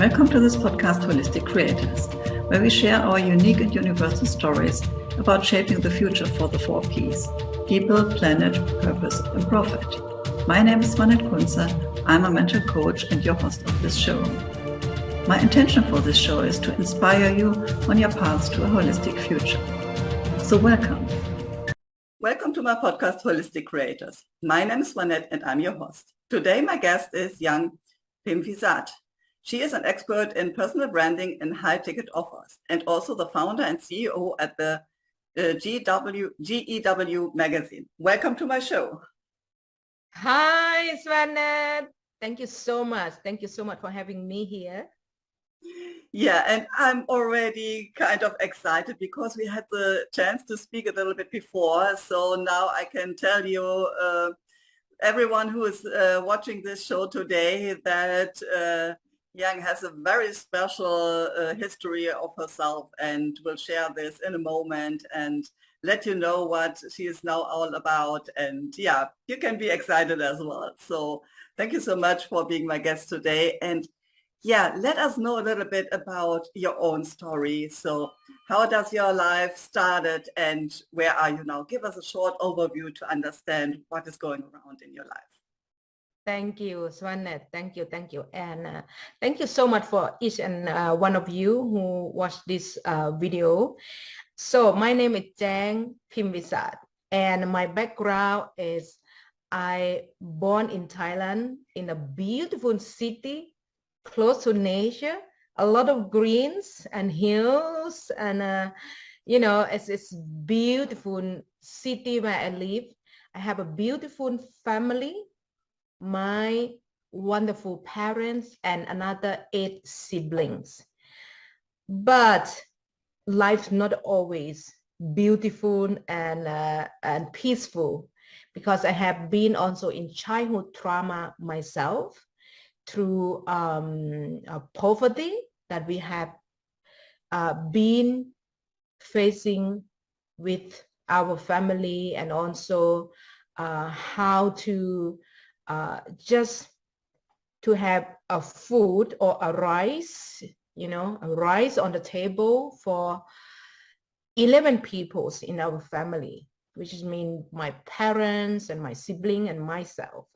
Welcome to this podcast, Holistic Creators, where we share our unique and universal stories about shaping the future for the 4 Ps: people, planet, purpose, and profit. My name is Swanette. I'm a mental coach and your host of this show. My intention for this show is to inspire you on your path to a holistic future. So welcome. Welcome to my podcast, Holistic Creators. My name is Swanette and I'm your host. Today, my guest is Jang Pimvisat. She is an expert in personal branding and high-ticket offers, and also the founder and CEO at the GEW Magazine. Welcome to my show. Hi, Swanette. Thank you so much. Thank you so much for having me here. Yeah, and I'm already kind of excited because we had the chance to speak a little bit before. So now I can tell you, everyone who is watching this show today, that Jang has a very special history of herself, and will share this in a moment and let you know what she is now all about. And yeah, you can be excited as well. So thank you so much for being my guest today. And yeah, let us know a little bit about your own story. So how does your life started and where are you now? Give us a short overview to understand what is going around in your life. Thank you, Swanette. Thank you. And thank you so much for each and one of you who watched this video. So my name is Jang Pimvisat, and my background is I born in Thailand in a beautiful city close to nature, a lot of greens and hills, and it's beautiful city where I live. I have a beautiful family, my wonderful parents, and another 8 siblings. But life's not always beautiful and peaceful, because I have been also in childhood trauma myself through poverty that we have been facing with our family, and also how to just to have a food or a rice, a rice on the table for 11 people in our family, which means my parents and my sibling and myself.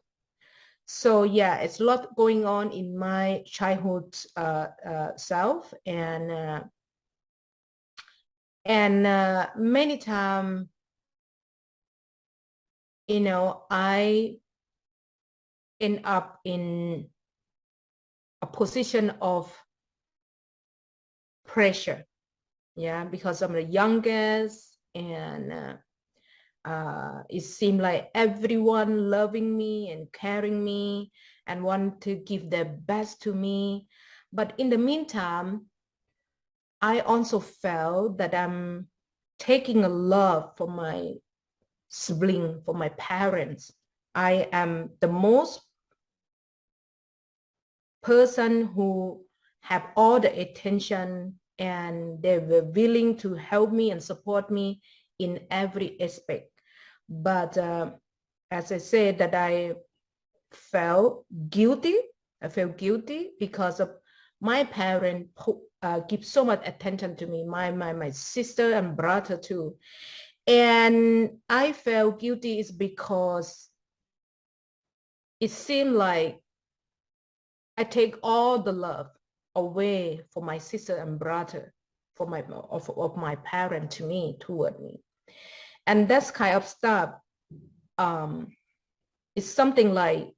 So yeah, it's a lot going on in my childhood self, and many times, I end up in a position of pressure, because I'm the youngest, and it seemed like everyone loving me and caring me and want to give their best to me. But in the meantime, I also felt that I'm taking a love from my sibling, from my parents. I am the most person who have all the attention, and they were willing to help me and support me in every aspect. But as I said, that I felt guilty. I felt guilty because of my parents give so much attention to me, my sister and brother too. And I felt guilty is because it seemed like I take all the love away from my sister and brother, from of my parent to me, toward me. And that's kind of stuff. It's something like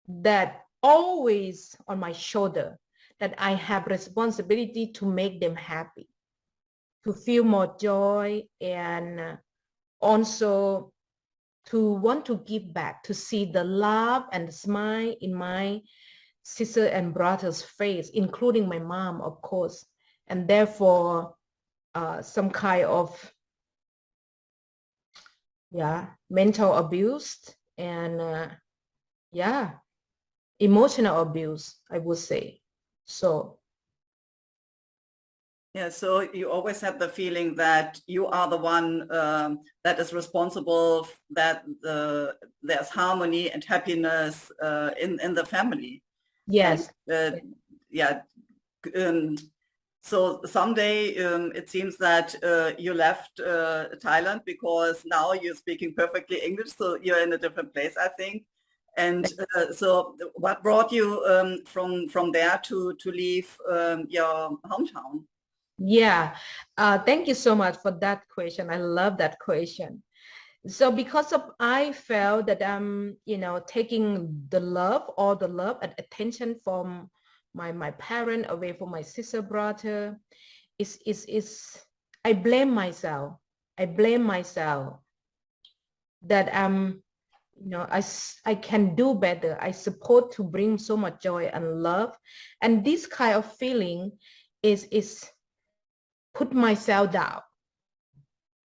that always on my shoulder, that I have responsibility to make them happy, to feel more joy, and also to want to give back, to see the love and the smile in my sister and brother's face, including my mom, of course. And therefore, some kind of mental abuse and emotional abuse, I would say. So Yeah, so you always had the feeling that you are the one that is responsible, that there's harmony and happiness in the family. And Yes. yeah, um, so someday it seems that you left Thailand because now you're speaking perfectly English, so you're in a different place, I think. And so what brought you from there to leave your hometown? Yeah. Thank you so much for that question. I love that question. So because of I felt that I'm, taking the love, all the love and attention from my parent away from my sister, brother, is I blame myself. I blame myself that I can do better. I support to bring so much joy and love. And this kind of feeling is put myself down.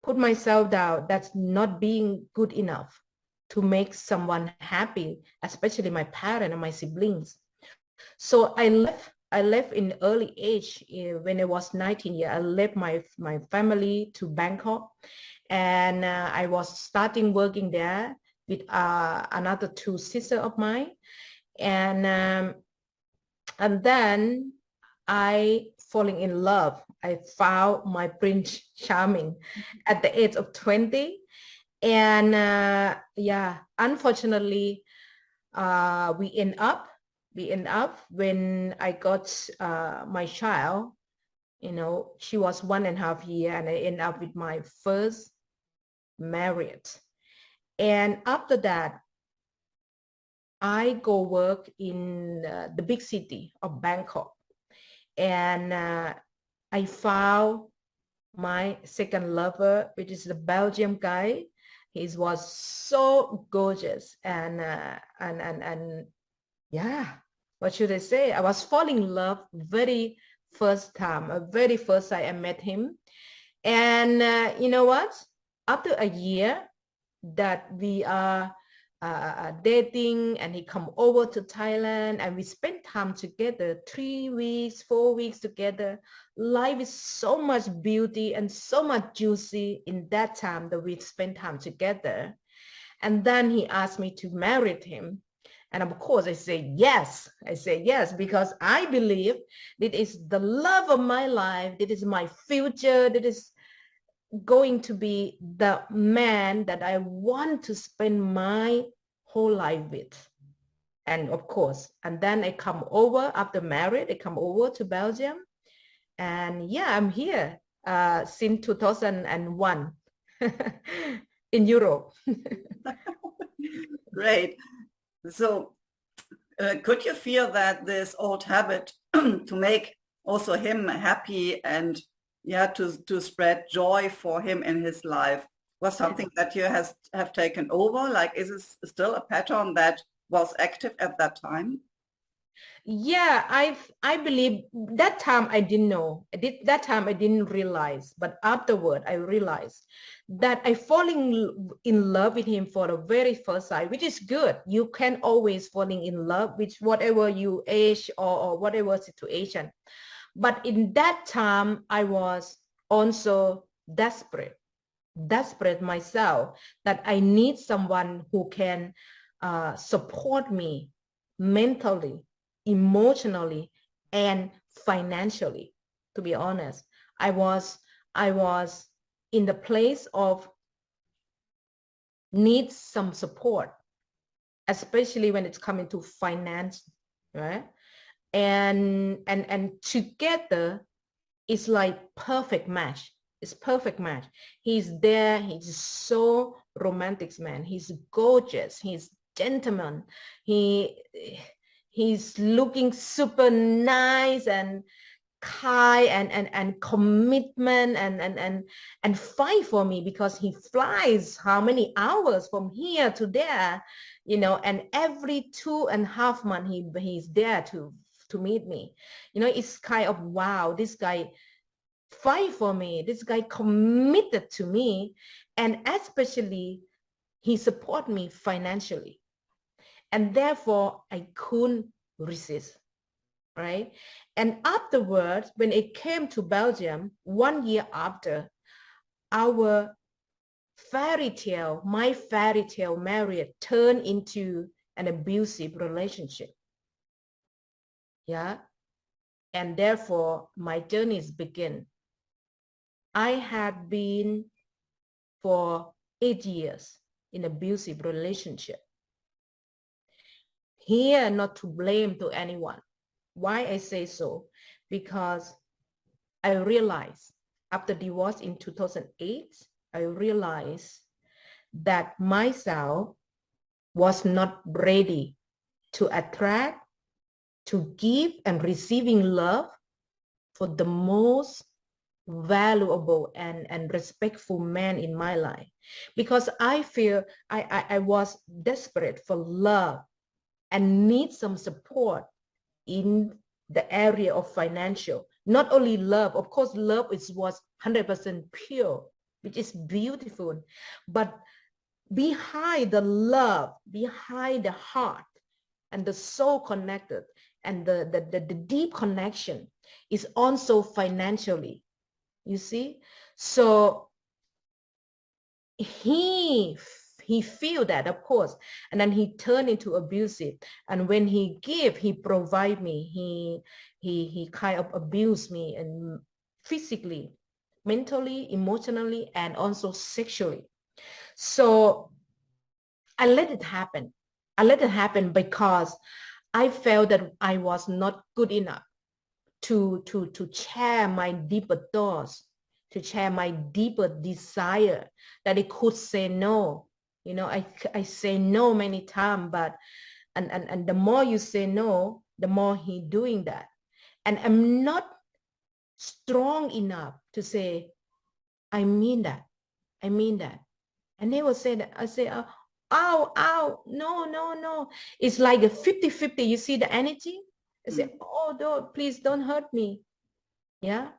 Put myself down. That's not being good enough to make someone happy, especially my parent and my siblings. So I left in early age. When I was 19 years, I left my family to Bangkok, and I was starting working there with another two sisters of mine, and then I falling in love. I found my Prince Charming at the age of 20, and yeah, unfortunately, we end up when I got my child. She was 1.5 years, and I end up with my first married. And after that, I go work in the big city of Bangkok, and I found my second lover, which is the Belgium guy. He was so gorgeous, and yeah, what should I say? I was falling in love very first time, very first time I met him. And you know what? After a year that we are dating, and he come over to Thailand, and we spend time together, 3 weeks, 4 weeks together. Life is so much beauty and so much juicy in that time that we spend time together. And then he asked me to marry him. And of course, I say yes. I say yes, because I believe that is the love of my life. That is my future. That is going to be the man that I want to spend my whole life with. And of course, and then I come over after marriage, I come over to Belgium. And yeah, I'm here since 2001 in Europe. Great. So could you feel that this old habit to make also him happy and yeah, to spread joy for him in his life was something that you have taken over? Like, is this still a pattern that was active at that time? Yeah, I believe that time I didn't know. That time I didn't realize, but afterward I realized that I falling in love with him for the very first time, which is good. You can always falling in love with whatever you age, or whatever situation. But in that time, I was also desperate myself, that I need someone who can support me mentally, emotionally, and financially. To be honest, I was in the place of need some support, especially when it's coming to finance, right? And together it's like perfect match. It's perfect match. He's there. He's so romantic, man. He's gorgeous. He's gentleman. He he's looking super nice and kind, and commitment, and fight for me, because he flies how many hours from here to there, and every 2.5 months he's there to meet me. It's kind of wow, this guy fight for me, this guy committed to me, and especially he support me financially, and therefore I couldn't resist. right? And afterwards, when it came to Belgium, 1 year after, our my fairy tale marriage turned into an abusive relationship. Yeah. And therefore, my journeys begin. I had been for 8 years in abusive relationship. Here, not to blame to anyone. Why I say so? Because I realized after divorce in 2008, I realized that myself was not ready to attract, to give and receiving love for the most valuable and respectful man in my life, because I feel I was desperate for love and need some support in the area of financial. Not only love, of course, love was 100% pure, which is beautiful, but behind the love, behind the heart and the soul connected and the deep connection is also financially, you see. So he feel that, of course, and then he turned into abusive. And when he give, he provide me, he kind of abused me, and physically, mentally, emotionally, and also sexually. So I let it happen. I let it happen because I felt that I was not good enough to share my deeper thoughts, to share my deeper desire, that I could say no. You know, I say no many times, but and the more you say no, the more he doing that. And I'm not strong enough to say, I mean that. I mean that. I never say that. I say, ow, ow, no, no, no. It's like a 50-50. You see the energy? I say, oh, don't, please don't hurt me. Yeah.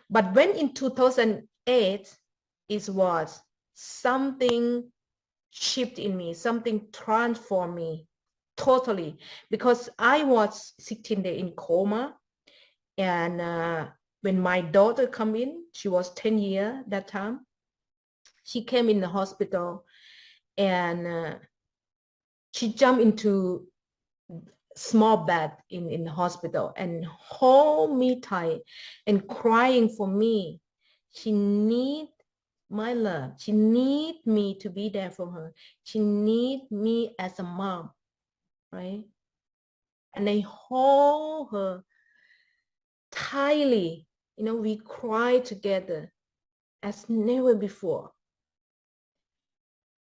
But when in 2008, it was something shift in me, something transformed me totally, because I was 16 days in coma. And when my daughter come in, she was 10 years that time. She came in the hospital, and she jumped into small bed in the hospital and hold me tight and crying for me. She need my love. She need me to be there for her. She need me as a mom, right? And I hold her tightly. You know, we cry together as never before.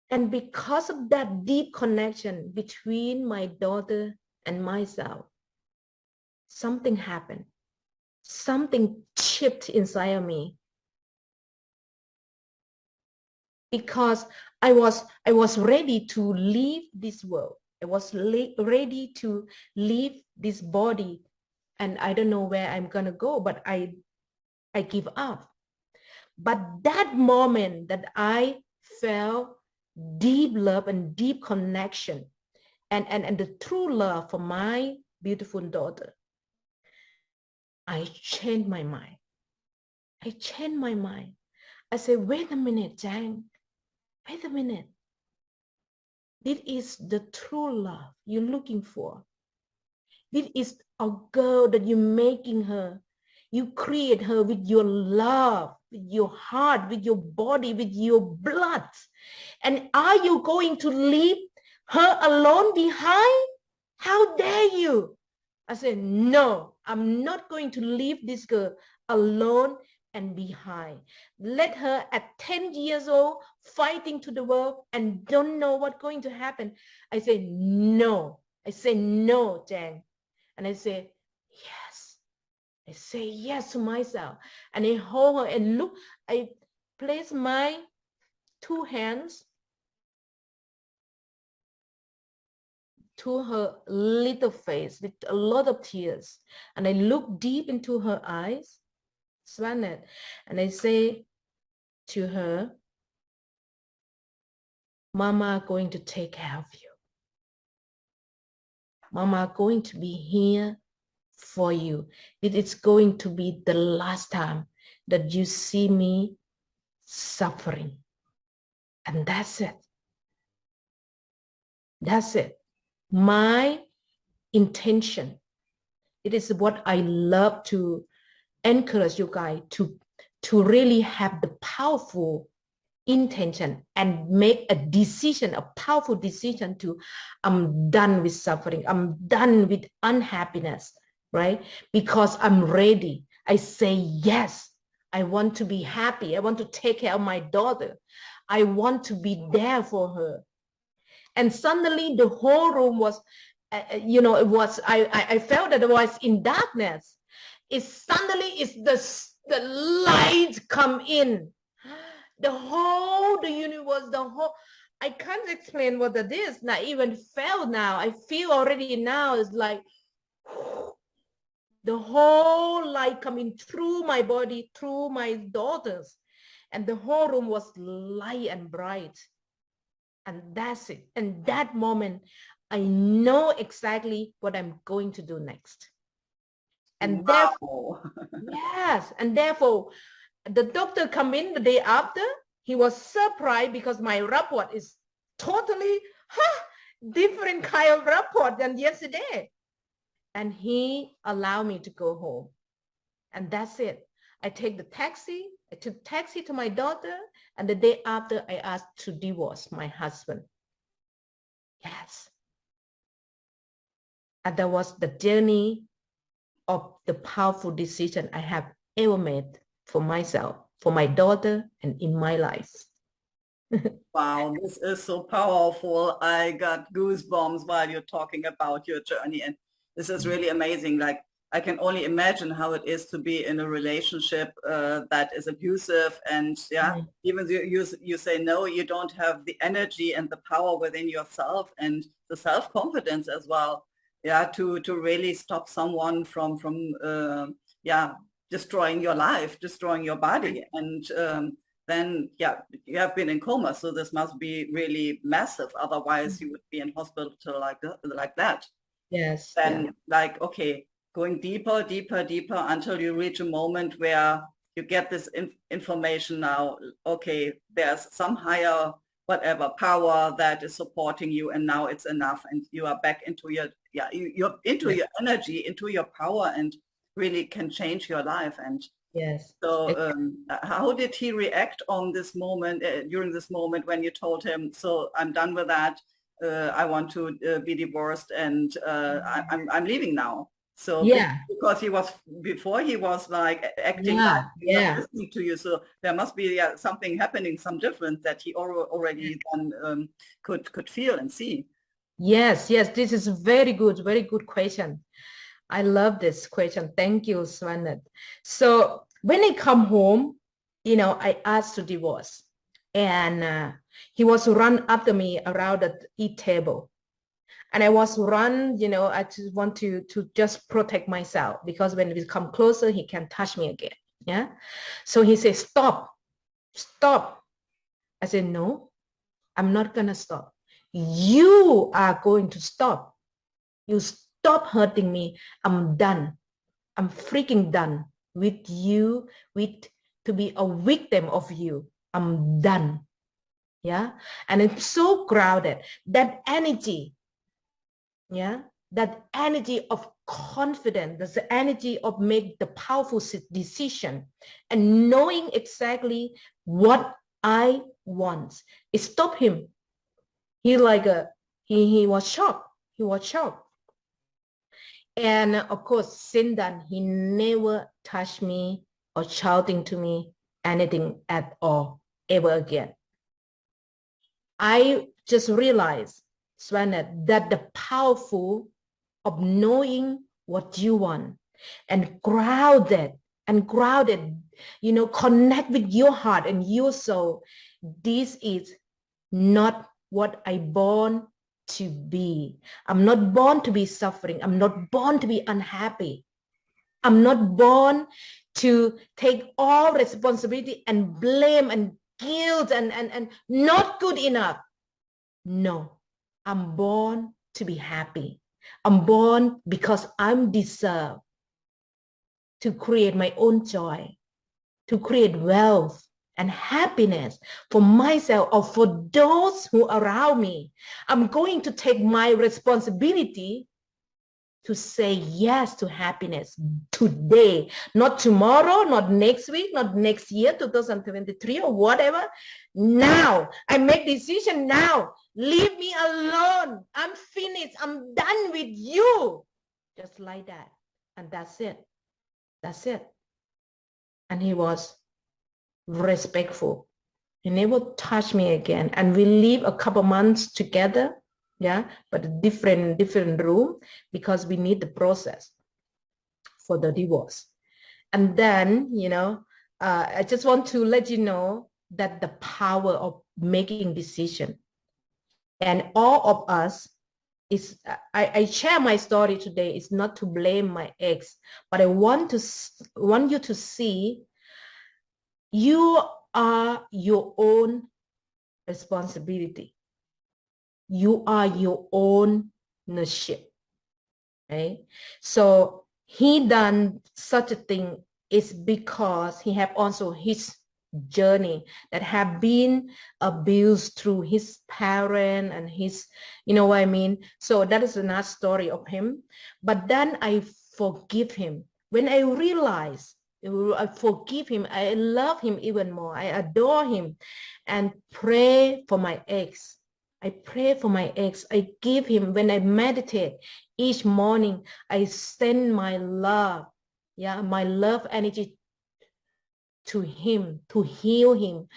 And because of that deep connection between my daughter and myself, something happened. Something chipped inside of me, because I was ready to leave this world. I was ready to leave this body, and I don't know where I'm gonna go, but I give up. But that moment that I felt deep love and deep connection and the true love for my beautiful daughter, I changed my mind. I changed my mind. I said, wait a minute, Jang. Wait a minute. This is the true love you're looking for. This is a girl that you're making her. You create her with your love, with your heart, with your body, with your blood. And are you going to leave her alone behind? How dare you? I said, no, I'm not going to leave this girl alone and behind. Let her at 10 years old fighting to the world and don't know what's going to happen. I say, no. I say, no, Jang. And I say, yes. I say yes to myself. And I hold her and look, I place my two hands to her little face with a lot of tears. And I look deep into her eyes, Swanette, and I say to her, Mama going to take care of you. Mama going to be here for you. It is going to be the last time that you see me suffering. And that's it. That's it. My intention. It is what I love to encourage you guys to really have the powerful intention and make a decision, a powerful decision to, I'm done with suffering. I'm done with unhappiness, right? Because I'm ready. I say yes. I want to be happy. I want to take care of my daughter. I want to be there for her. And suddenly the whole room was, it was, I felt that it was in darkness. It suddenly is the light come in. The universe, I can't explain what that is. Now, even felt now, I feel already now is like the whole light coming through my body, through my daughters. And the whole room was light and bright. And that's it. And that moment, I know exactly what I'm going to do next. And therefore, yes, and therefore, the doctor come in the day after. He was surprised because my report is totally different kind of report than yesterday. And he allowed me to go home. And that's it. I took taxi to my daughter. And the day after, I asked to divorce my husband. Yes. And that was the journey of the powerful decision I have ever made for myself, for my daughter, and in my life. Wow, this is so powerful. I got goosebumps while you're talking about your journey, and this is really amazing. Like, I can only imagine how it is to be in a relationship that is abusive, and even you say no, you don't have the energy and the power within yourself and the self-confidence as well, to really stop someone from destroying your life, destroying your body, and then you have been in coma, so this must be really massive. Otherwise, you would be in hospital like that. Yes. Then like, okay, going deeper, deeper, deeper until you reach a moment where you get this information now. Okay, there's some higher whatever power that is supporting you, and now it's enough, and you are back into your you're into your energy, into your power, and really can change your life. And yes. So how did he react on this moment, during this moment when you told him, so I'm done with that, I want to be divorced, and I'm leaving now? So because before he was like acting like he's not listening to you, so there must be something happening, some difference that he already then could feel and see. Yes, this is a very good question. I love this question. Thank you, Swanette. So when I come home, I asked to divorce, and he was run after me around the eat table. And I was run, I just want to just protect myself, because when we come closer, he can touch me again. Yeah. So he says, stop. I said, no, I'm not going to stop. You are going to stop. You stop hurting me. I'm done. I'm freaking done with you, to be a victim of you. I'm done. Yeah. And it's so crowded. That energy, that energy of confidence, that's the energy of make the powerful decision and knowing exactly what I want. It stopped him. He was shocked. He was shocked. And of course, since then, he never touched me or shouting to me anything at all, ever again. I just realized, Swanette, that the powerful of knowing what you want and grounded, connect with your heart and your soul. This is not what I born to be. I'm not born to be suffering. I'm not born to be unhappy. I'm not born to take all responsibility and blame and guilt and not good enough. No, I'm born to be happy. I'm born because I'm deserved. to create my own joy, to create wealth and happiness for myself or for those who are around me. I'm going to take my responsibility to say yes to happiness today, not tomorrow, not next week, not next year, 2023 or whatever. Now, I make decision now. Leave me alone. I'm finished. I'm done with you. Just like that. And that's it. That's it. And he was respectful. He never touched me again. And we live a couple months together. Yeah, but different room because we need the process for the divorce. And then, I just want to let you know that the power of making decision, and all of us is, I share my story today is not to blame my ex, but I want you to see you are your own responsibility. You are your own ownership, right? So he done such a thing is because he have also his journey that have been abused through his parent and his, you know what I mean? So that is another story of him. But then I forgive him. When I realize I forgive him, I love him even more. I adore him and pray for my ex. I pray for my ex. I give him, when I meditate each morning, I send my love, my love energy to him, to heal him,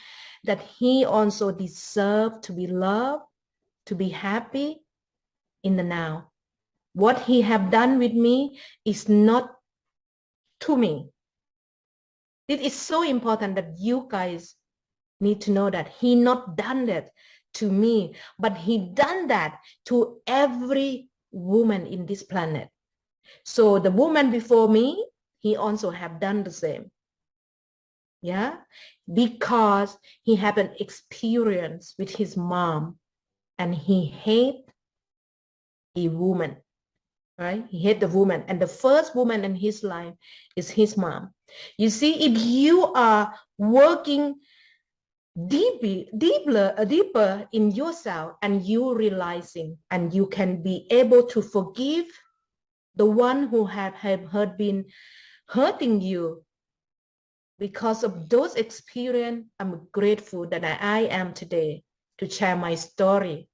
that he also deserves to be loved, to be happy in the now. What he have done with me is not to me. It is so important that you guys need to know that he not done that to me, but he done that to every woman in this planet. So the woman before me, he also have done the same. Yeah, because he have an experience with his mom and he hate a woman, right? He hate the woman, and the first woman in his life is his mom. You see, if you are working deeper in yourself and you realizing, and you can be able to forgive the one who have been hurting you because of those experience, I'm grateful that I am today to share my story,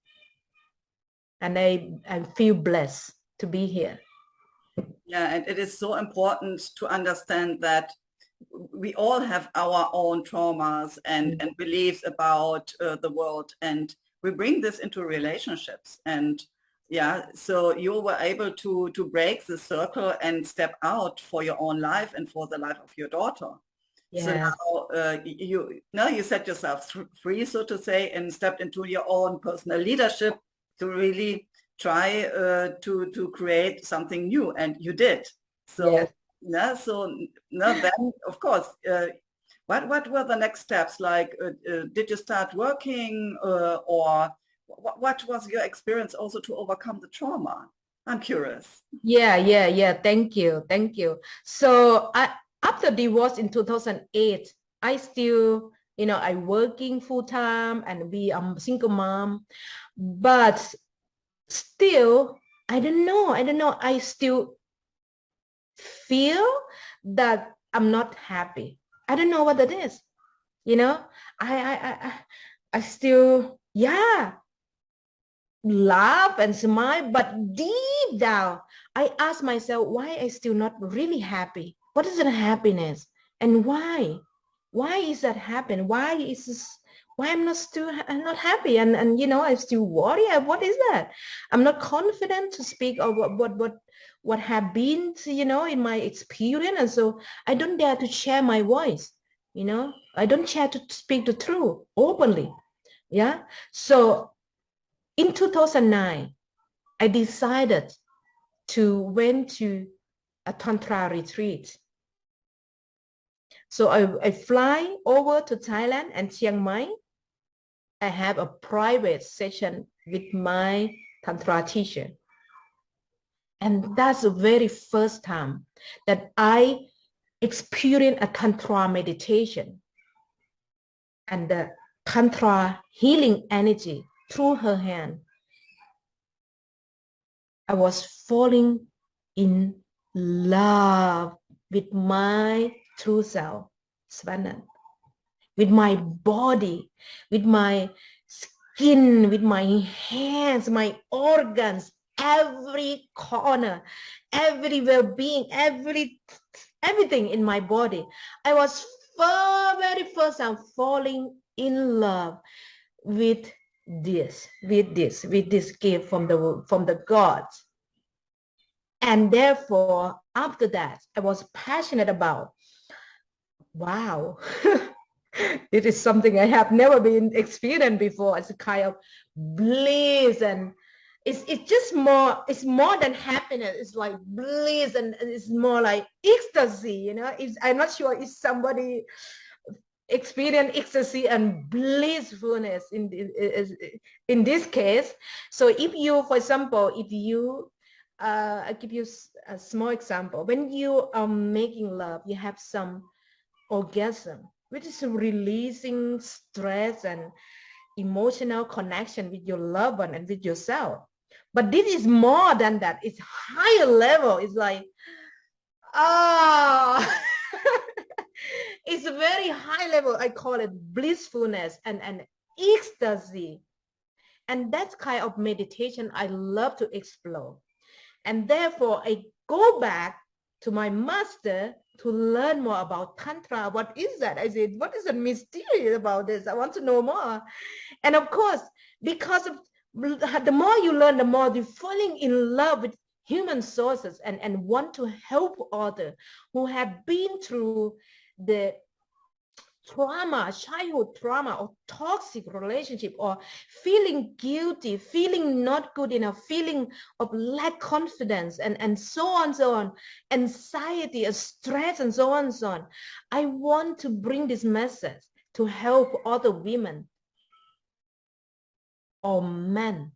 and I feel blessed to be here. Yeah, and it is so important to understand that we all have our own traumas and beliefs about the world, and we bring this into relationships. And yeah, so you were able to break the circle and step out for your own life and for the life of your daughter. Yes. So now you set yourself free, so to say, and stepped into your own personal leadership to really try to create something new, and you did. So yes. Then of course, what were the next steps? Like, did you start working, or what was your experience also to overcome the trauma? I'm curious. Yeah. Thank you. So after divorce in 2008, I still, I working full time and I'm a single mom, but still, I don't know. I still feel that I'm not happy. I don't know what that is. I still, laugh and smile, but deep down, I ask myself, why I still not really happy? What is the happiness? And why? Why is that happen? Why I'm not happy? And I still worry. What is that? I'm not confident to speak of what have been, in my experience. And so I don't dare to share my voice. I don't dare to speak the truth openly. Yeah. So in 2009, I decided to went to a Tantra retreat. So I fly over to Thailand and Chiang Mai. I have a private session with my Tantra teacher. And that's the very first time that I experience a Tantra meditation and the Tantra healing energy through her hand. I was falling in love with my true self, Swanette, with my body, with my skin, with my hands, my organs, every corner, every well-being, everything in my body. I was very first time falling in love with this gift from the gods. And therefore, after that, I was passionate about, wow, it is something I have never been experienced before. It's a kind of bliss, and it's just more, it's more than happiness. It's like bliss, and it's more like ecstasy, you know. I'm not sure if somebody experience ecstasy and blissfulness in this case. So if you, for example, if you I give you a small example. When you are making love, you have some orgasm, which is releasing stress and emotional connection with your loved one and with yourself. But this is more than that. It's higher level. It's like, ah, it's a very high level. I call it blissfulness and ecstasy. And that's kind of meditation I love to explore. And therefore, I go back to my master to learn more about Tantra. What is that? I said, what is the mysterious about this? I want to know more. And of course, because of the more you learn, the more you're falling in love with human sources and want to help others who have been through the trauma, childhood trauma, or toxic relationship, or feeling guilty, feeling not good enough, feeling of lack confidence, and so on, anxiety, stress, and so on. I want to bring this message to help other women or men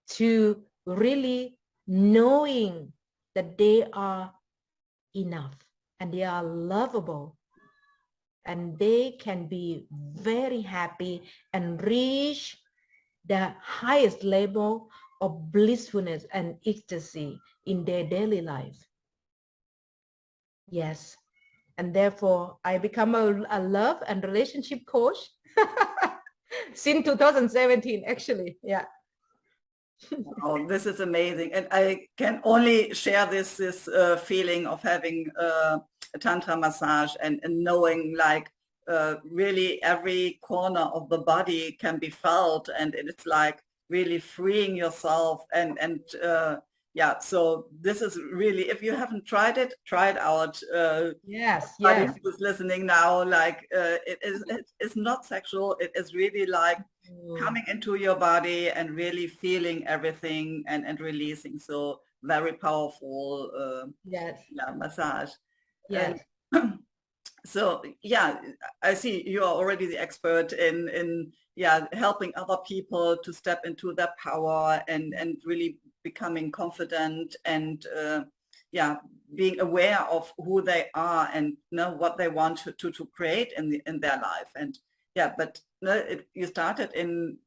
to really knowing that they are enough and they are lovable, and they can be very happy and reach the highest level of blissfulness and ecstasy in their daily life. Yes. And therefore, I become a love and relationship coach since 2017, actually. Yeah. Oh, this is amazing. And I can only share this feeling of having a Tantra massage and knowing like really every corner of the body can be felt, and it's like really freeing yourself and yeah, so this is really, if you haven't tried it, try it out. Yes, Everybody yes. who's listening now, like it's not sexual, it is really like coming into your body and really feeling everything and releasing. So very powerful Yes. yeah, massage. Yes. And so yeah, I see you are already the expert in yeah, helping other people to step into their power and really becoming confident and yeah, being aware of who they are and know what they want to create in their life. And yeah, but you started in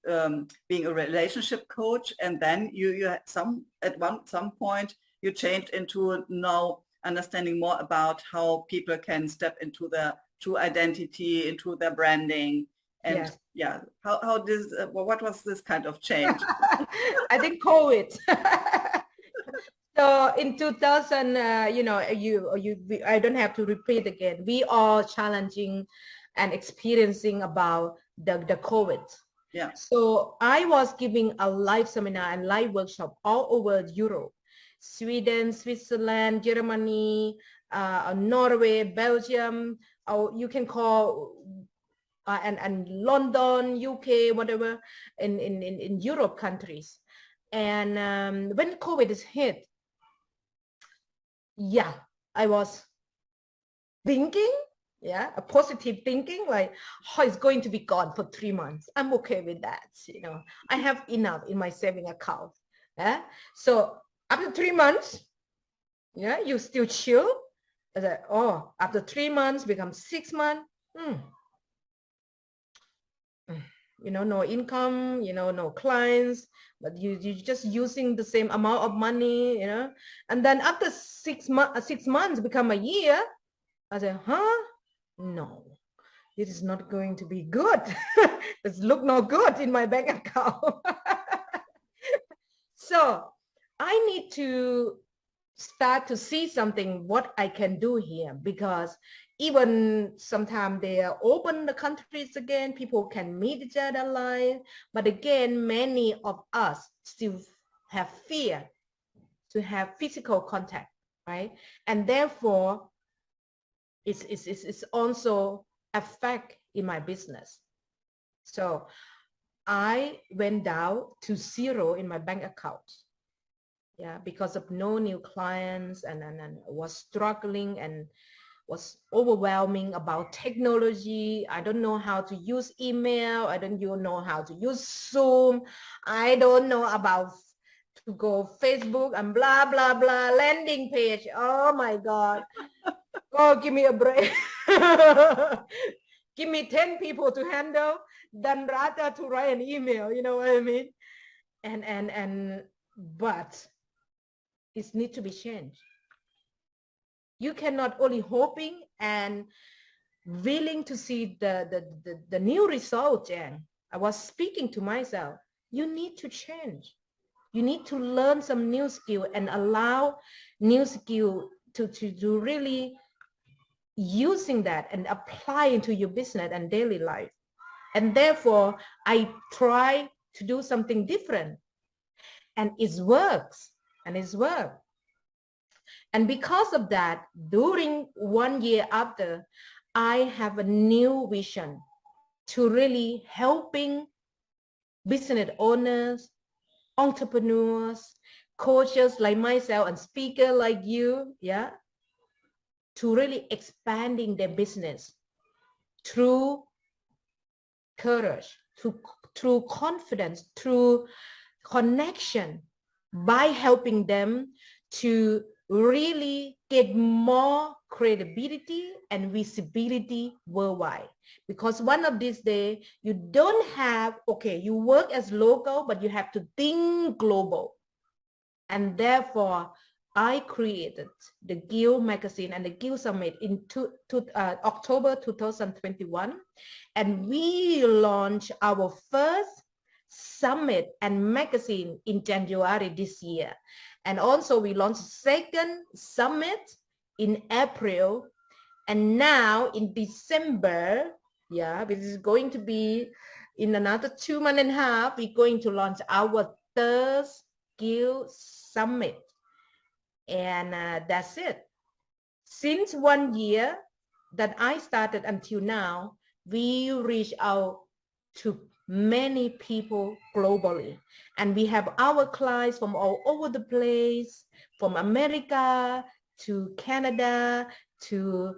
being a relationship coach, and then you had some point you changed into now understanding more about how people can step into their true identity, into their branding. And Yes. yeah, how this what was this kind of change? I think COVID. So in 2000, you know, I don't have to repeat again. We are challenging and experiencing about the COVID. Yeah. So I was giving a live seminar and live workshop all over Europe, Sweden, Switzerland, Germany, Norway, Belgium, or you can call and London, UK, whatever, in Europe countries. And when COVID is hit, yeah, I was thinking, yeah, a positive thinking, like, oh, it's going to be gone for 3 months. I'm okay with that. You know, I have enough in my saving account. Yeah. So after 3 months, yeah, you still chill. I said, oh, after 3 months become 6 months. You know, no income, you know, no clients, but you're just using the same amount of money, you know. And then after 6 months become a year, I said, huh? No, it is not going to be good. It's look no good in my bank account. So I need to start to see something what I can do here, because even sometimes they are open the countries again, people can meet each other live, but again many of us still have fear to have physical contact, right? And therefore it's also affect in my business. So I went down to zero in my bank account, yeah, because of no new clients, and was struggling and was overwhelming about technology. I don't know how to use email. I don't even know how to use Zoom. I don't know about to go Facebook and blah, blah, blah, landing page. Oh my God. Oh, give me a break. Give me 10 people to handle than rather to write an email, you know what I mean? But it needs to be changed. You cannot only hoping and willing to see the new result. And I was speaking to myself, you need to change. You need to learn some new skill and allow new skill to really using that and apply into your business and daily life. And therefore, I try to do something different, and it works, and it's worked. And because of that, during 1 year after, I have a new vision to really helping business owners, entrepreneurs, coaches like myself, and speaker like you, yeah, to really expanding their business through courage, through confidence, through connection, by helping them to really get more credibility and visibility worldwide. Because one of these days, you don't have, okay, you work as local, but you have to think global. And therefore, I created the GEW Magazine and the GEW Summit in October 2021. And we launched our first summit and magazine in January this year. And also we launched second summit in April. And now in December, yeah, which is going to be in another 2 months and a half, we're going to launch our third GEW Summit. And that's it. Since 1 year that I started until now, we reach out to many people globally. And we have our clients from all over the place, from America to Canada to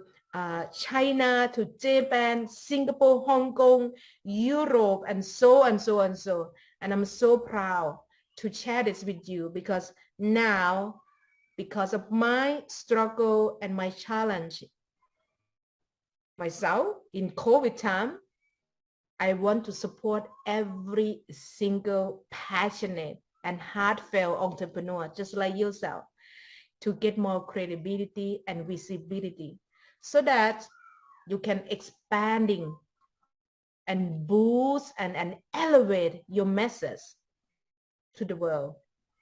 China to Japan, Singapore, Hong Kong, Europe, and so and so and so. And I'm so proud to share this with you, because now, because of my struggle and my challenge myself in COVID time, I want to support every single passionate and heartfelt entrepreneur, just like yourself, to get more credibility and visibility, so that you can expanding and boost and elevate your message to the world,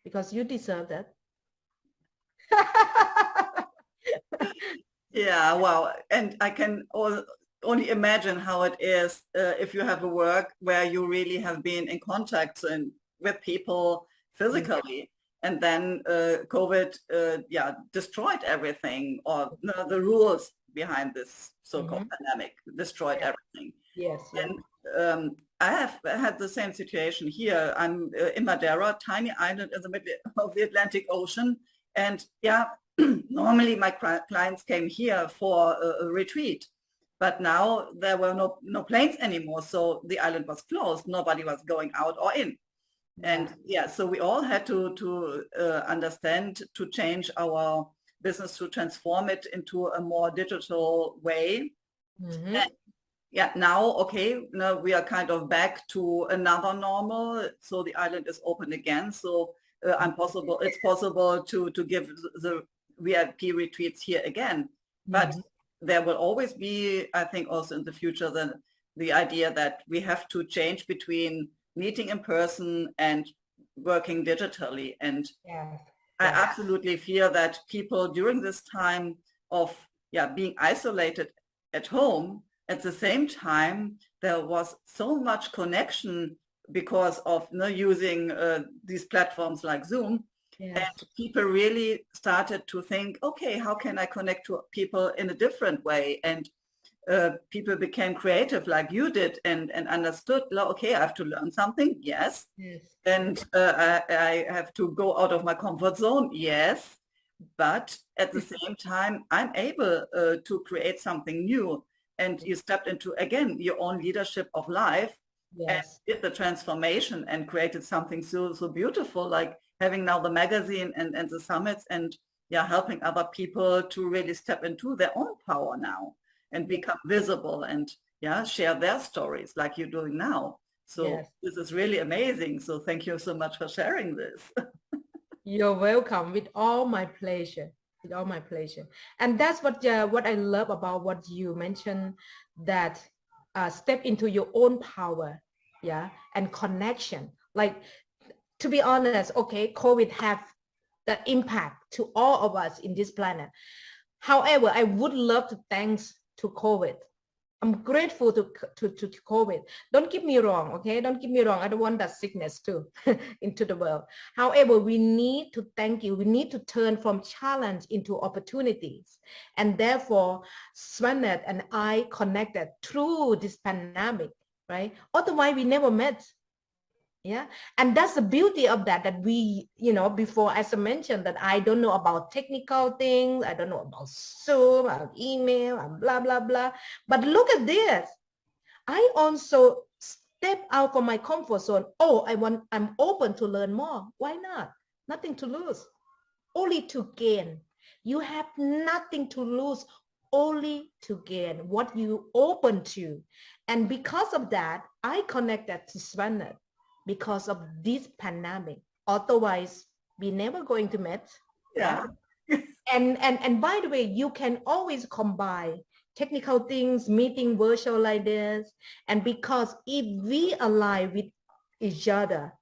because you deserve that. Yeah, wow. And I can only imagine how it is if you have a work where you really have been in contact with people physically, and then COVID, yeah, destroyed everything, or the rules behind this so-called pandemic destroyed everything. Yes. And I have had the same situation here. I'm in Madeira, tiny island in the middle of the Atlantic Ocean, and yeah, normally my clients came here for a retreat, but now there were no planes anymore, so the island was closed. Nobody was going out or in. And yeah, so we all had to understand to change our business to transform it into a more digital way. And yeah, now, okay, now we are kind of back to another normal. So the island is open again. So it's possible to give the VIP retreats here again. But there will always be, I think, also in the future, the idea that we have to change between meeting in person and working digitally. And I absolutely fear that people during this time of being isolated at home, at the same time, there was so much connection because of using these platforms like Zoom. And people really started to think, okay, how can I connect to people in a different way? And people became creative like you did and understood, okay, I have to learn something. Yes. And I have to go out of my comfort zone. Yes. But at the same time, I'm able to create something new. And you stepped into, again, your own leadership of life and did the transformation and created something so beautiful, like having now the magazine and the summits and helping other people to really step into their own power now and become visible and share their stories like you're doing now. So this is really amazing. So thank you so much for sharing this. You're welcome. With all my pleasure. With all my pleasure. And that's what I love about what you mentioned, that step into your own power, and connection. Like, to be honest, okay, COVID have the impact to all of us in this planet. However, I would love to thanks to COVID. I'm grateful to COVID. Don't get me wrong, okay? Don't get me wrong. I don't want that sickness too into the world. However, we need to thank you. We need to turn from challenge into opportunities. And therefore, Swanette and I connected through this pandemic, right? Otherwise, we never met. Yeah, and that's the beauty of that we, before, as I mentioned, that I don't know about technical things, I don't know about Zoom, about email, and blah, blah, blah. But look at this. I also step out from my comfort zone. Oh, I'm open to learn more. Why not? Nothing to lose, only to gain. You have nothing to lose, only to gain what you open to. And because of that, I connected to Swanette because of this pandemic. Otherwise, we never going to meet. And by the way, you can always combine technical things, meeting virtual like this. And because if we align with each other,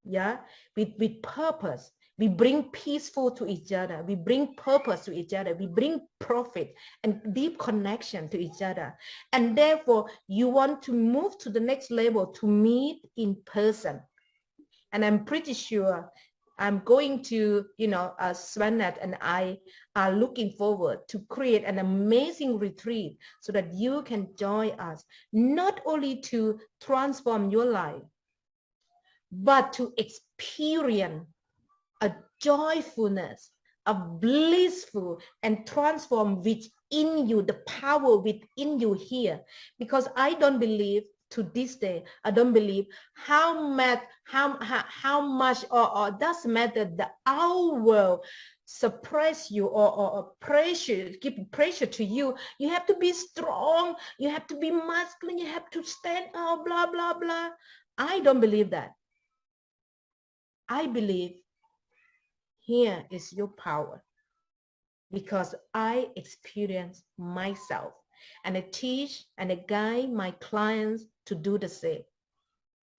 with purpose, we bring peaceful to each other. We bring purpose to each other. We bring profit and deep connection to each other. And therefore, you want to move to the next level to meet in person. And I'm pretty sure I'm going to, Swanette and I are looking forward to create an amazing retreat so that you can join us, not only to transform your life, but to experience a joyfulness, a blissful and transform within you, the power within you here. Because I don't believe, to this day, I don't believe how much or doesn't matter the our world suppress you or pressure, give pressure to you. You have to be strong, you have to be masculine, you have to stand out, blah, blah, blah. I don't believe that. I believe here is your power, because I experience myself, and I teach and I guide my clients to do the same.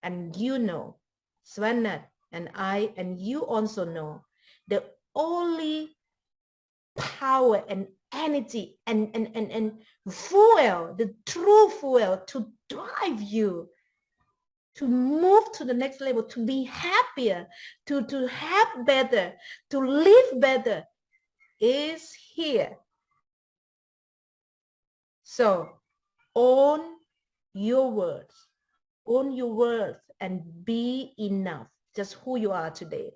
And Swanette and I, and you also know, the only power and energy and fuel, the true fuel to drive you to move to the next level, to be happier, to have better, to live better, is here. So own your words, and be enough, just who you are today.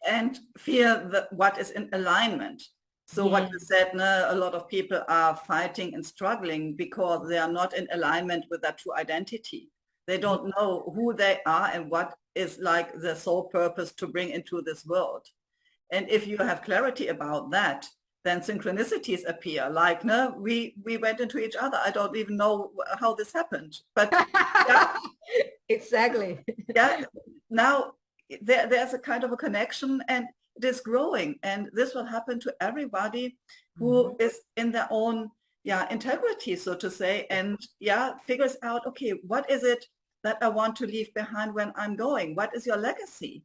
And fear what is in alignment. So what you said, a lot of people are fighting and struggling because they are not in alignment with their true identity. They don't know who they are and what is like their sole purpose to bring into this world. And if you have clarity about that, then synchronicities appear. Like, no, we went into each other. I don't even know how this happened, but yeah, exactly. yeah. Now there's a kind of a connection, and it is growing. And this will happen to everybody who is in their own integrity, so to say, and figures out, okay, what is it that I want to leave behind when I'm going? What is your legacy?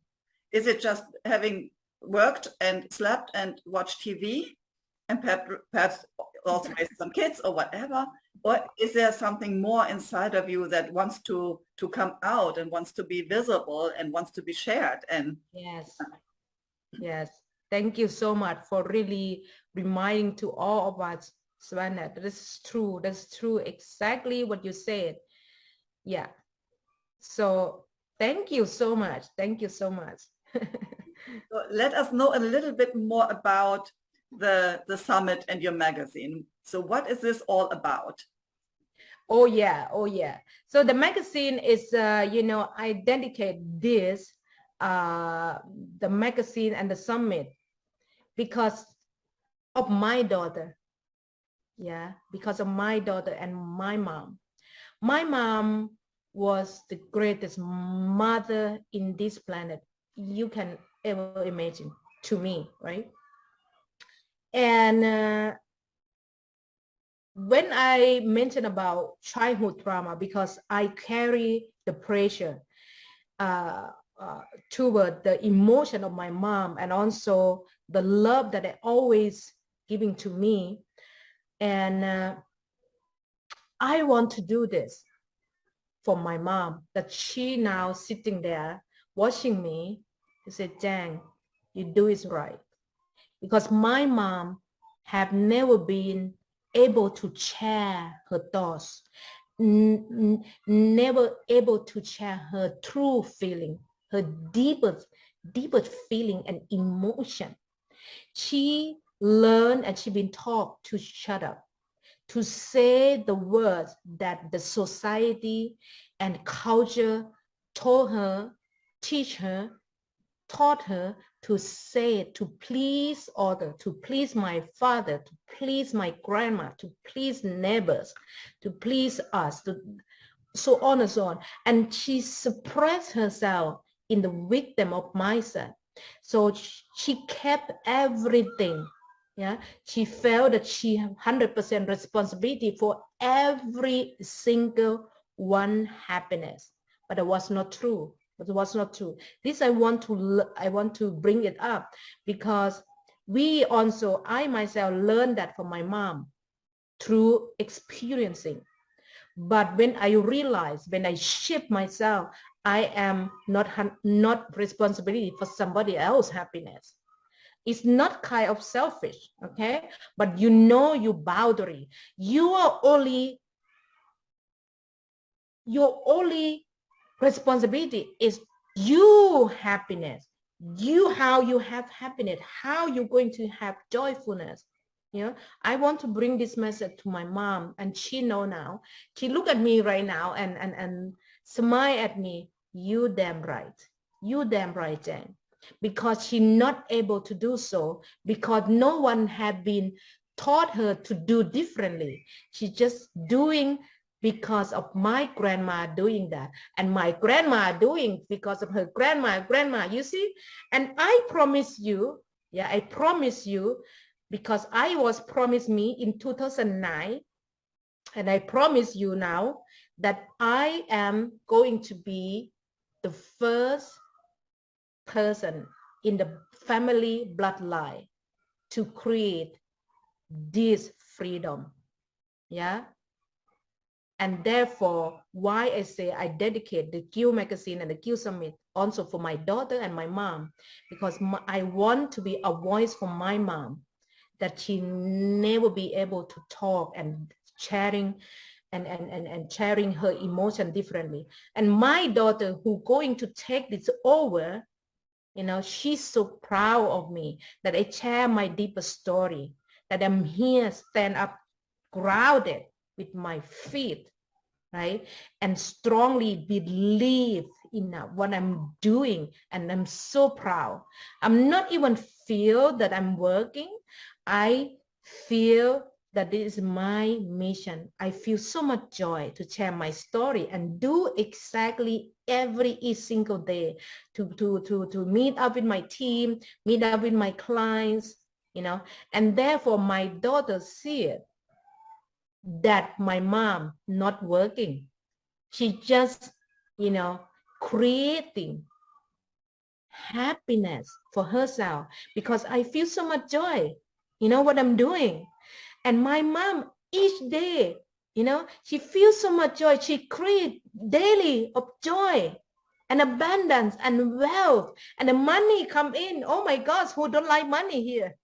Is it just having worked and slept and watched TV and perhaps also raised some kids or whatever? Or is there something more inside of you that wants to come out and wants to be visible and wants to be shared? And yes, yes. Thank you so much for really reminding to all of us, Swanette. This is true. That's true. Exactly what you said. Yeah. So thank you so much. Thank you so much. so let us know a little bit more about the summit and your magazine. So what is this all about? Oh yeah, oh yeah. So the magazine is, you know, I dedicate this, the magazine and the summit because of my daughter. Yeah, because of my daughter and my mom. My mom was the greatest mother in this planet you can ever imagine to me, right? And when I mention about childhood trauma, because I carry the pressure uh, toward the emotion of my mom and also the love that they always giving to me. And I want to do this for my mom, that she now sitting there watching me. She said, Jang, you do it right. Because my mom have never been able to share her thoughts, never able to share her true feeling, her deepest feeling and emotion. She learned and she been taught to shut up, to say the words that the society and culture told her, teach her, taught her to say it, to please others, to please my father, to please my grandma, to please neighbors, to please us, to, so on and so on. And she suppressed herself in the victim of mindset. So she kept everything. Yeah, she felt that she had 100% responsibility for every single one happiness, but it was not true. But it was not true. This I want to bring it up because we also, I myself learned that from my mom through experiencing. But when I realized, when I shift myself, I am not responsibility for somebody else's happiness. It's not kind of selfish, okay? But you know your boundary. Your only responsibility is you happiness. You, how you have happiness, how you're going to have joyfulness. You know, I want to bring this message to my mom, and she know now. She look at me right now and smile at me. You damn right. You damn right, Jane. Because she not able to do so because no one had been taught her to do differently. She's just doing because of my grandma doing that, and my grandma doing because of her grandma, you see. And I promise you, yeah, I promise you, because I was promised me in 2009, and I promise you now that I am going to be the first person in the family bloodline to create this freedom. Yeah. And therefore, why I say I dedicate the GEW Magazine and the GEW Summit also for my daughter and my mom, because I want to be a voice for my mom, that she never be able to talk and sharing and sharing her emotion differently. And my daughter who going to take this over, you know, she's so proud of me that I share my deepest story, that I'm here, stand up, grounded with my feet, right? And strongly believe enough what I'm doing, and I'm so proud. I'm not even feel that I'm working. I feel that this is my mission. I feel so much joy to share my story and do exactly every single day to meet up with my team, meet up with my clients, you know, and therefore my daughter see it that my mom not working. She just, you know, creating happiness for herself because I feel so much joy, you know, what I'm doing. And my mom each day, you know, she feels so much joy. She creates daily of joy and abundance and wealth, and the money come in. Oh my gosh, who don't like money here?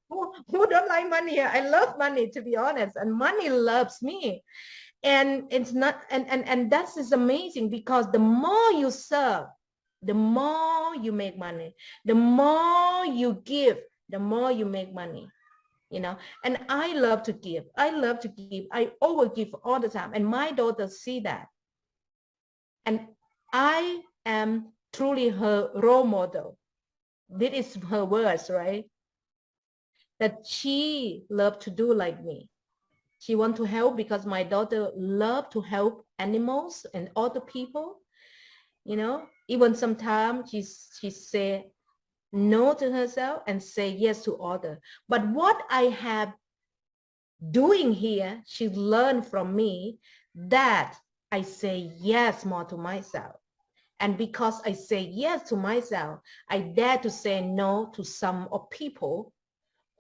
Who don't like money here? I love money, to be honest, and money loves me. And it's not, and that is amazing, because the more you serve, the more you make money. The more you give, the more you make money, you know. And I love to give. I love to give. I always give all the time, and my daughters see that. And I am truly her role model. This is her words, right? That she loved to do like me. She want to help because my daughter love to help animals and other people, you know. Even sometimes she say no to herself and say yes to other. But what I have doing here, she learned from me that I say yes more to myself. And because I say yes to myself, I dare to say no to some of people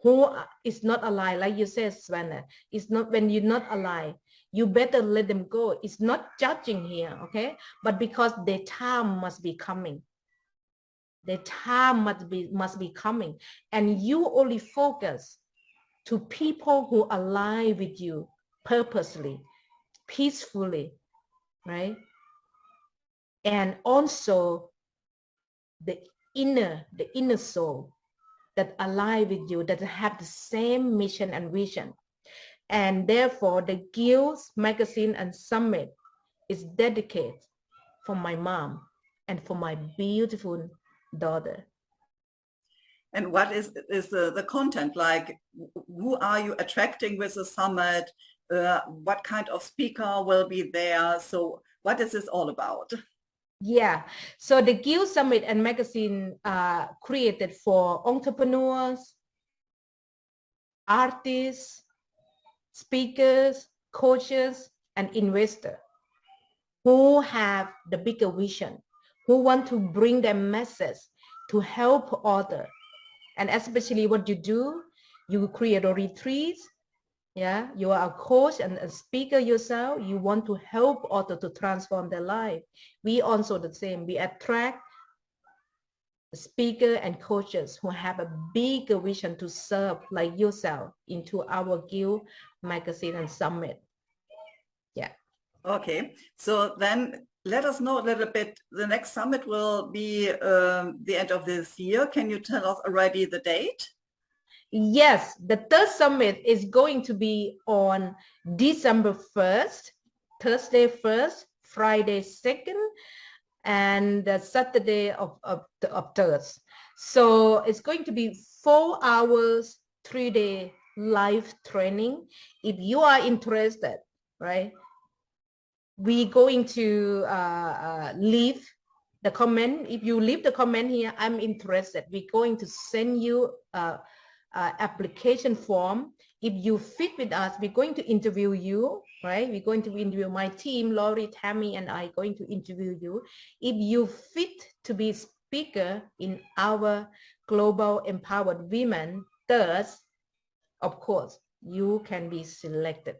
who is not alive. Like you said, Swanette, it's not, when you're not alive, you better let them go. It's not judging here, okay? But because their time must be coming. Their time must be coming. And you only focus to people who align with you purposely, peacefully, right? And also the inner soul that align with you, that have the same mission and vision. And therefore the GEW Magazine and Summit is dedicated for my mom and for my beautiful daughter. And what is the content like? Who are you attracting with the summit? What kind of speaker will be there? So what is this all about? Yeah, so the GEW Summit and Magazine created for entrepreneurs, artists, speakers, coaches, and investors who have the bigger vision, who want to bring their message to help others. And especially what you do, you create a retreat. Yeah, you are a coach and a speaker yourself. You want to help others to transform their life. We also the same. We attract speaker and coaches who have a bigger vision to serve like yourself into our GEW Magazine and Summit. Yeah. Okay, so then let us know a little bit. The next summit will be the end of this year. Can you tell us already the date? Yes, the third summit is going to be on December 1st, Thursday 1st, Friday 2nd, and Saturday of 3rd. So it's going to be 4 hours, 3-day live training. If you are interested, right, we're going to leave the comment. If you leave the comment here, I'm interested, we're going to send you application form. If you fit with us, we're going to interview you, right? We're going to interview my team, Lori, Tammy, and I going to interview you. If you fit to be speaker in our Global Empowered Women, thus, of course, you can be selected.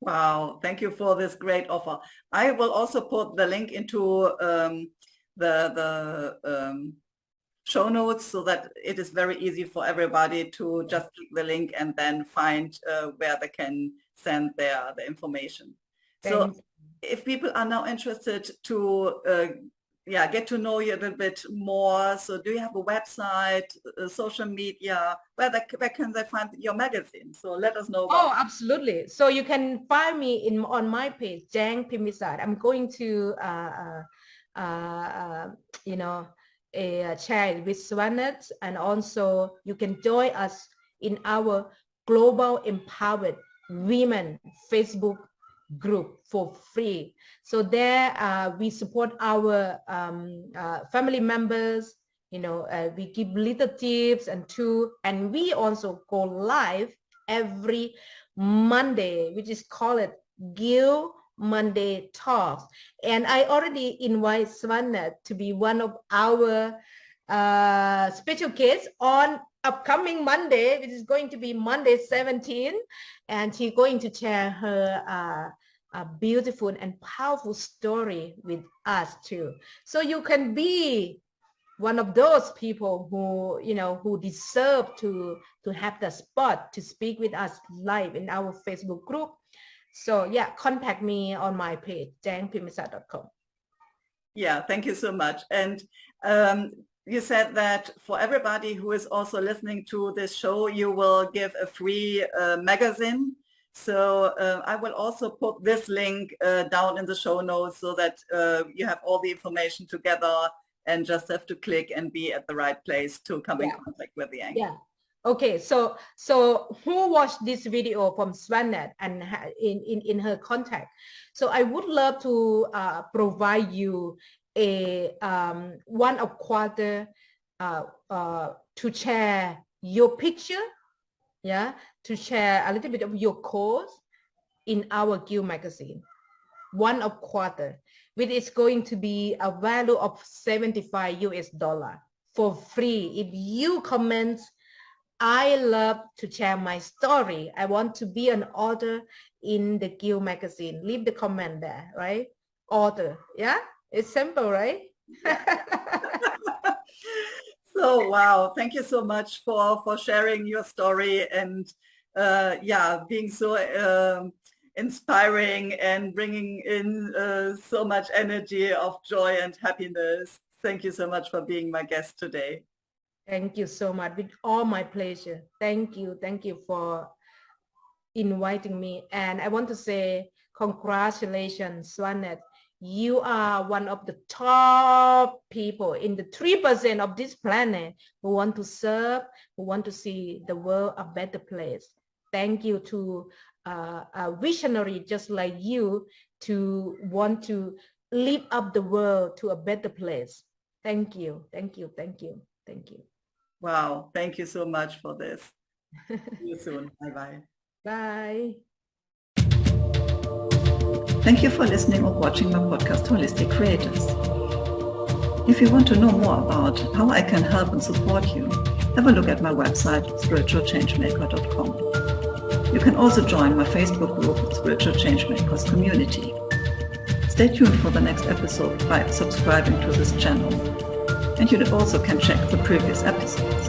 Wow, thank you for this great offer. I will also put the link into the show notes so that it is very easy for everybody to just click the link and then find where they can send the information. So if people are now interested to get to know you a little bit more. So do you have a website, social media? Where can they find your magazine? So let us know about Oh, absolutely. So you can find me on my page, Jang Pimvisat. I'm going to, you know, share it with Swanette, and also you can join us in our Global Empowered Women Facebook group for free. So there we support our family members. We give little tips and tools, and we also go live every Monday, which is called GEW Monday Talks. And I already invite Swanette to be one of our special guests on upcoming Monday, which is going to be Monday 17, and she's going to share her a beautiful and powerful story with us too. So you can be one of those people who deserve to have the spot to speak with us live in our Facebook group. So yeah, contact me on my page, jangpimvisat.com. Yeah, thank you so much. And you said that for everybody who is also listening to this show, you will give a free magazine. So I will also put this link down in the show notes so that you have all the information together and just have to click and be at the right place to come in contact with Jang. Yeah. Okay. So who watched this video from Swanette and in her contact? So I would love to provide you a one of quarter to share your picture, to share a little bit of your course in our GEW magazine, one of quarter, which is going to be a value of $75 for free. If you comment, I love to share my story, I want to be an author in the GEW magazine, leave the comment there, right? Author, yeah? It's simple, right? So, wow, thank you so much for sharing your story and being so inspiring and bringing in so much energy of joy and happiness. Thank you so much for being my guest today. Thank you so much. With all my pleasure. Thank you. Thank you for inviting me. And I want to say congratulations, Swanette. You are one of the top people in the 3% of this planet who want to serve, who want to see the world a better place. Thank you to a visionary just like you to want to lift up the world to a better place. Thank you. Thank you. Thank you. Thank you. Wow. Thank you so much for this. See you soon. Bye-bye. Bye. Thank you for listening or watching my podcast, Holistic Creators. If you want to know more about how I can help and support you, have a look at my website, spiritualchangemaker.com. You can also join my Facebook group, Spiritual Changemakers Community. Stay tuned for the next episode by subscribing to this channel. And you also can check the previous episodes.